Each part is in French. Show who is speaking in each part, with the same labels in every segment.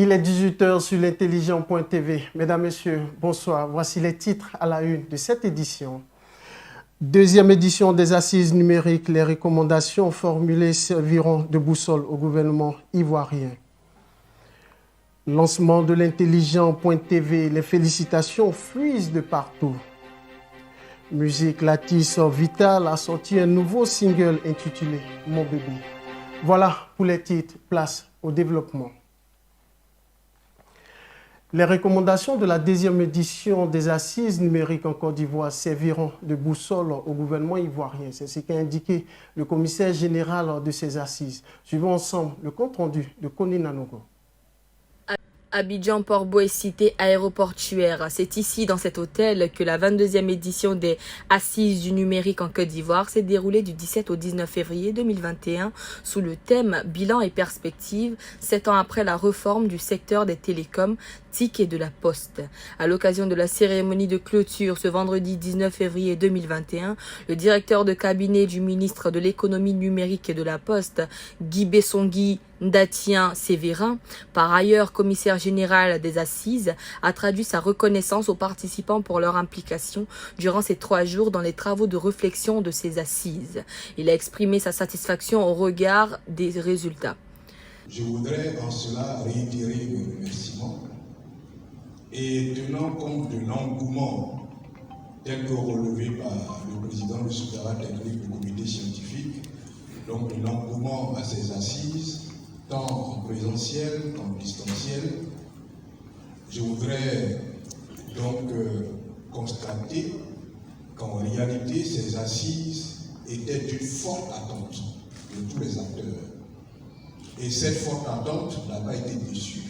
Speaker 1: Il est 18 h sur l'intelligent.tv. Mesdames, Messieurs, bonsoir. Voici les titres à la une de cette édition. Deuxième édition des assises numériques. Les recommandations formulées serviront de boussole au gouvernement ivoirien. Lancement de l'intelligent.tv. Les félicitations fuisent de partout. Musique, l'artiste Vital a sorti un nouveau single intitulé « Mon bébé ». Voilà pour les titres. Place au développement. Les recommandations de la deuxième édition des assises numériques en Côte d'Ivoire serviront de boussole au gouvernement ivoirien. C'est ce qu'a indiqué le commissaire général de ces assises. Suivons ensemble le compte-rendu de Koni Nanogo.
Speaker 2: Abidjan, Port-Bouet, cité aéroportuaire. C'est ici, dans cet hôtel, que la 22e édition des Assises du numérique en Côte d'Ivoire s'est déroulée du 17 au 19 février 2021 sous le thème « Bilan et perspectives, 7 ans après la réforme du secteur des télécoms, TIC et de la Poste ». À l'occasion de la cérémonie de clôture ce vendredi 19 février 2021, le directeur de cabinet du ministre de l'économie numérique et de la Poste, Guy Bessongui Ndatien Sévérin, par ailleurs commissaire général des Assises, a traduit sa reconnaissance aux participants pour leur implication durant ces 3 jours dans les travaux de réflexion de ces Assises. Il a exprimé sa satisfaction au regard des résultats.
Speaker 3: Je voudrais en cela réitérer mes remerciements et tenant compte de l'engouement tel que relevé par le président du secrétariat technique du comité scientifique, donc de l'engouement à ces assises, tant en présentiel qu'en distanciel, je voudrais donc constater qu'en réalité, ces assises étaient d'une forte attente de tous les acteurs. Et cette forte attente n'a pas été déçue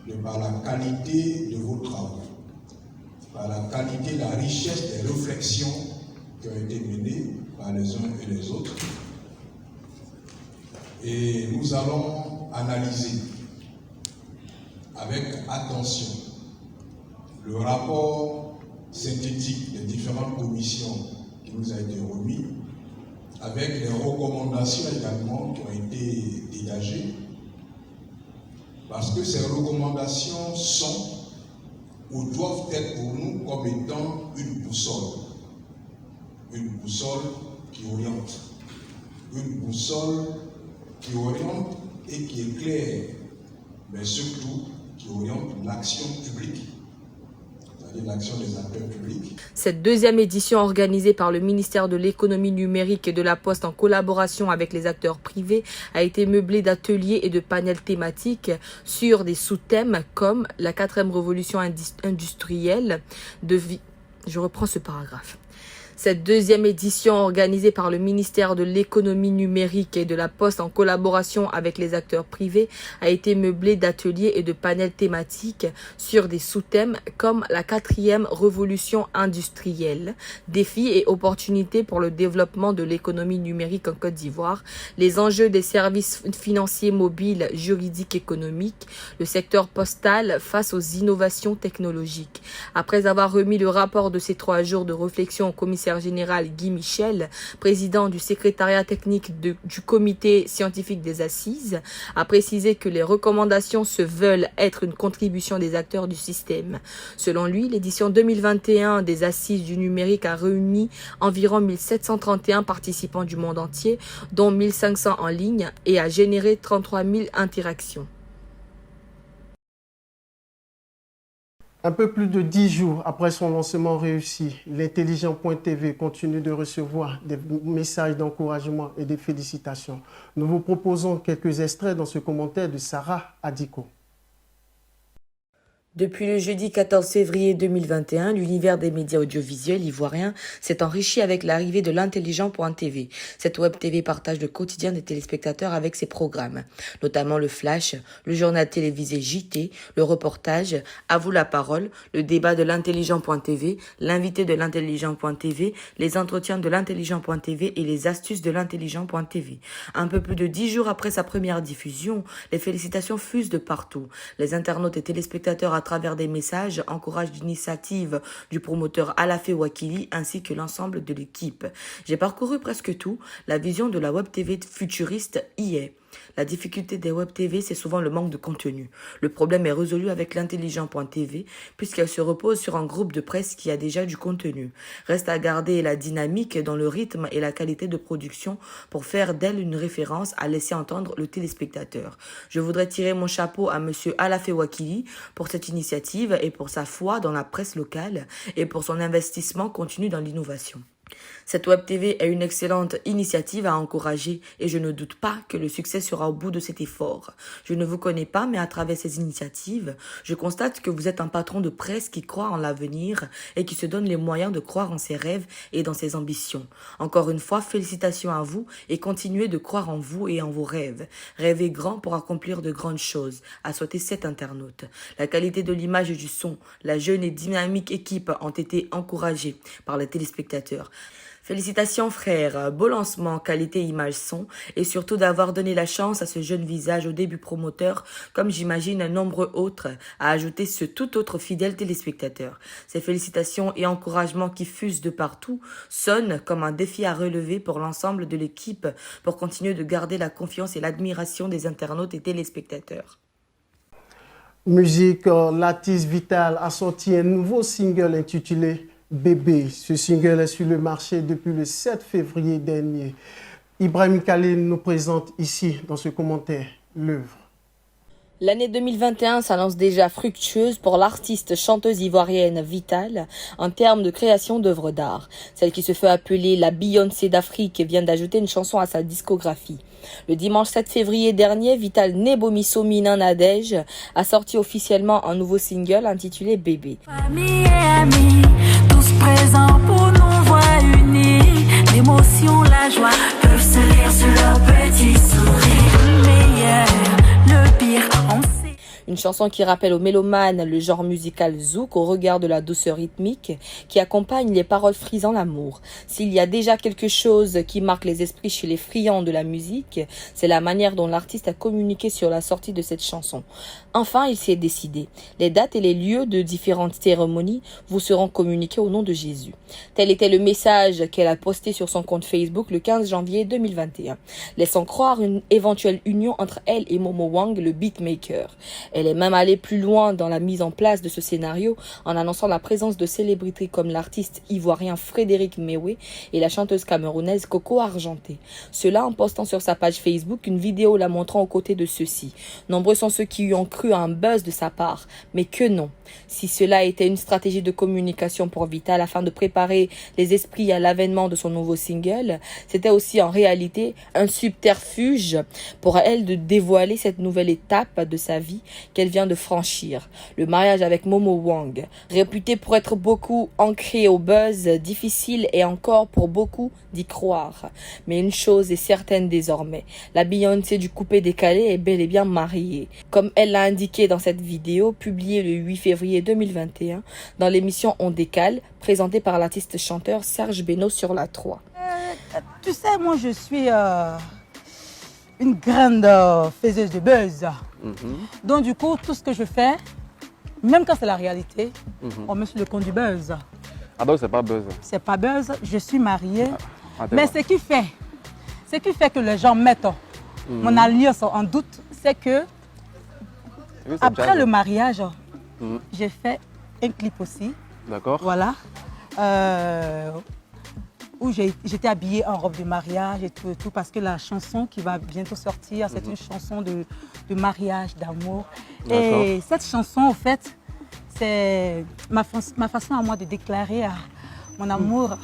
Speaker 3: de par la qualité de vos travaux, par la qualité, la richesse des réflexions qui ont été menées par les uns et les autres. Et nous allons analyser avec attention le rapport synthétique des différentes commissions qui nous a été remis, avec les recommandations également qui ont été dégagées, parce que ces recommandations sont ou doivent être pour nous comme étant une boussole qui oriente, une boussole qui oriente et qui éclaire, mais surtout qui oriente l'action publique, c'est-à-dire l'action des acteurs publics.
Speaker 2: Cette deuxième édition organisée par le ministère de l'économie numérique et de la Poste en collaboration avec les acteurs privés a été meublée d'ateliers et de panels thématiques sur des sous-thèmes comme la 4e révolution industrielle de vie. Je reprends ce paragraphe. Cette deuxième édition organisée par le ministère de l'économie numérique et de la Poste en collaboration avec les acteurs privés a été meublée d'ateliers et de panels thématiques sur des sous-thèmes comme la 4e révolution industrielle, défis et opportunités pour le développement de l'économie numérique en Côte d'Ivoire, les enjeux des services financiers mobiles, juridiques, économiques, le secteur postal face aux innovations technologiques. Après avoir remis le rapport de ces 3 jours de réflexion au commissaire général Guy Michel, président du secrétariat technique du comité scientifique des assises, a précisé que les recommandations se veulent être une contribution des acteurs du système. Selon lui, l'édition 2021 des assises du numérique a réuni environ 1731 participants du monde entier, dont 1500 en ligne, et a généré 33 000 interactions.
Speaker 1: Un peu plus de 10 jours après son lancement réussi, l'intelligent.tv continue de recevoir des messages d'encouragement et de félicitations. Nous vous proposons quelques extraits dans ce commentaire de Sarah Adiko.
Speaker 2: Depuis le jeudi 14 février 2021, l'univers des médias audiovisuels ivoiriens s'est enrichi avec l'arrivée de l'intelligent.tv. Cette web TV partage le quotidien des téléspectateurs avec ses programmes, notamment le Flash, le journal télévisé JT, le reportage À vous la parole, le débat de l'intelligent.tv, l'invité de l'intelligent.tv, les entretiens de l'intelligent.tv et les astuces de l'intelligent.tv. Un peu plus de 10 jours après sa première diffusion, les félicitations fusent de partout. Les internautes et téléspectateurs à travers des messages encouragent l'initiative du promoteur Alafé Wakili ainsi que l'ensemble de l'équipe. J'ai parcouru presque tout, la vision de la web TV futuriste y est. La difficulté des web TV, c'est souvent le manque de contenu. Le problème est résolu avec l'intelligent.tv, puisqu'elle se repose sur un groupe de presse qui a déjà du contenu. Reste à garder la dynamique dans le rythme et la qualité de production pour faire d'elle une référence à laisser entendre le téléspectateur. Je voudrais tirer mon chapeau à monsieur Alafé Wakili pour cette initiative et pour sa foi dans la presse locale et pour son investissement continu dans l'innovation. Cette Web TV est une excellente initiative à encourager et je ne doute pas que le succès sera au bout de cet effort. Je ne vous connais pas, mais à travers ces initiatives, je constate que vous êtes un patron de presse qui croit en l'avenir et qui se donne les moyens de croire en ses rêves et dans ses ambitions. Encore une fois, félicitations à vous et continuez de croire en vous et en vos rêves. Rêvez grand pour accomplir de grandes choses, a souhaité cet internaute. La qualité de l'image et du son, la jeune et dynamique équipe ont été encouragées par les téléspectateurs. Félicitations frère, beau lancement, qualité, image, son et surtout d'avoir donné la chance à ce jeune visage au début promoteur comme j'imagine nombreux autres à ajouter ce tout autre fidèle téléspectateur. Ces félicitations et encouragements qui fusent de partout sonnent comme un défi à relever pour l'ensemble de l'équipe pour continuer de garder la confiance et l'admiration des internautes et téléspectateurs.
Speaker 1: Musique, l'artiste Vital a sorti un nouveau single intitulé Bébé. Ce single est sur le marché depuis le 7 février dernier. Ibrahim Khalil nous présente ici, dans ce commentaire, l'œuvre.
Speaker 2: L'année 2021 s'annonce déjà fructueuse pour l'artiste chanteuse ivoirienne Vital en termes de création d'œuvres d'art. Celle qui se fait appeler la Beyoncé d'Afrique vient d'ajouter une chanson à sa discographie. Le dimanche 7 février dernier, Vital Nebomiso Mina Nadej a sorti officiellement un nouveau single intitulé Bébé.
Speaker 4: Famille et amis, tous présents pour nos voix unies. L'émotion, la joie peuvent se lire sur leurs petits sourires. Le meilleur, le pire, on sait.
Speaker 2: Une chanson qui rappelle aux mélomanes le genre musical zouk au regard de la douceur rythmique qui accompagne les paroles frisant l'amour. S'il y a déjà quelque chose qui marque les esprits chez les friands de la musique, c'est la manière dont l'artiste a communiqué sur la sortie de cette chanson. Enfin, il s'est décidé. Les dates et les lieux de différentes cérémonies vous seront communiqués au nom de Jésus. Tel était le message qu'elle a posté sur son compte Facebook le 15 janvier 2021, laissant croire une éventuelle union entre elle et Momo Wang, le beatmaker. Elle est même allée plus loin dans la mise en place de ce scénario en annonçant la présence de célébrités comme l'artiste ivoirien Frédéric Mewé et la chanteuse camerounaise Coco Argenté. Cela en postant sur sa page Facebook une vidéo la montrant aux côtés de ceux-ci. Nombreux sont ceux qui lui ont cru à un buzz de sa part, mais que non. Si cela était une stratégie de communication pour Vital afin de préparer les esprits à l'avènement de son nouveau single, c'était aussi en réalité un subterfuge pour elle de dévoiler cette nouvelle étape de sa vie qu'elle vient de franchir, le mariage avec Momo Wang. Réputé pour être beaucoup ancré au buzz, difficile et encore pour beaucoup d'y croire. Mais une chose est certaine désormais, la Beyoncé du coupé décalé est bel et bien mariée. Comme elle l'a indiqué dans cette vidéo, publiée le 8 février 2021, dans l'émission On Décale, présentée par l'artiste chanteur Serge Beno sur la 3.
Speaker 5: Tu sais, moi je suis une grande faiseuse de buzz. Donc du coup, tout ce que je fais, même quand c'est la réalité, on met sur le compte du buzz.
Speaker 6: Ah donc c'est pas buzz.
Speaker 5: C'est pas buzz, je suis mariée.
Speaker 6: Ah,
Speaker 5: Mais ce qui fait que les gens mettent mon alliance en doute, c'est que
Speaker 6: Oui,
Speaker 5: après le mariage, j'ai fait un clip aussi.
Speaker 6: D'accord.
Speaker 5: Voilà. Où j'étais habillée en robe de mariage et tout, parce que la chanson qui va bientôt sortir, c'est une chanson de mariage, d'amour. Et cette chanson, en fait, c'est ma façon à moi de déclarer mon amour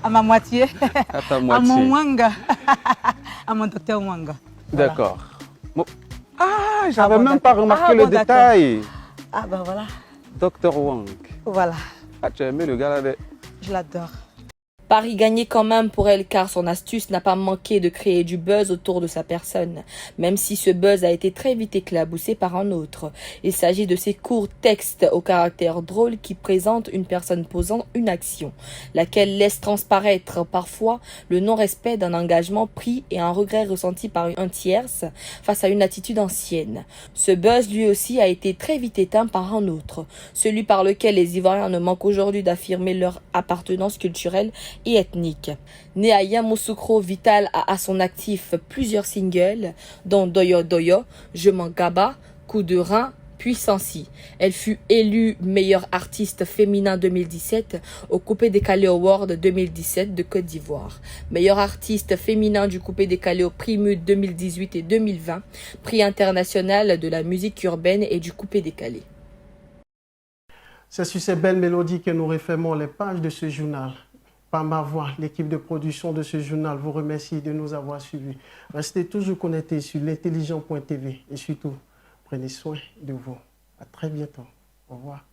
Speaker 5: à ma moitié,
Speaker 6: À ta moitié.
Speaker 5: à mon Wanga, à mon docteur Wanga. Voilà.
Speaker 6: D'accord. Bon. Ah, j'avais
Speaker 5: Ah bon,
Speaker 6: même pas
Speaker 5: d'accord.
Speaker 6: remarqué
Speaker 5: Ah
Speaker 6: le
Speaker 5: bon, d'accord.
Speaker 6: détail.
Speaker 5: Ah ben voilà,
Speaker 6: Dr Wang.
Speaker 5: voilà,
Speaker 6: Ah, tu as aimé le gars là.
Speaker 5: je l'adore.
Speaker 2: Pari gagné quand même pour elle car son astuce n'a pas manqué de créer du buzz autour de sa personne, même si ce buzz a été très vite éclaboussé par un autre. Il s'agit de ces courts textes au caractère drôle qui présentent une personne posant une action, laquelle laisse transparaître parfois le non-respect d'un engagement pris et un regret ressenti par un tierce face à une attitude ancienne. Ce buzz lui aussi a été très vite éteint par un autre, celui par lequel les Ivoiriens ne manquent aujourd'hui d'affirmer leur appartenance culturelle et ethnique. Née à Yamoussoukro, Vital a à son actif plusieurs singles, dont Doyo Doyo, Je m'en gaba, Coup de rein, Puissancy. Elle fut élue meilleure artiste féminin 2017 au Coupé Décalé Award 2017 de Côte d'Ivoire. Meilleure artiste féminin du Coupé Décalé au Primud 2018 et 2020, prix international de la musique urbaine et du Coupé Décalé.
Speaker 1: C'est sur ces belles mélodies que nous refermons les pages de ce journal. Par ma voix, l'équipe de production de ce journal vous remercie de nous avoir suivis. Restez toujours connectés sur l'intelligent.tv et surtout, prenez soin de vous. À très bientôt. Au revoir.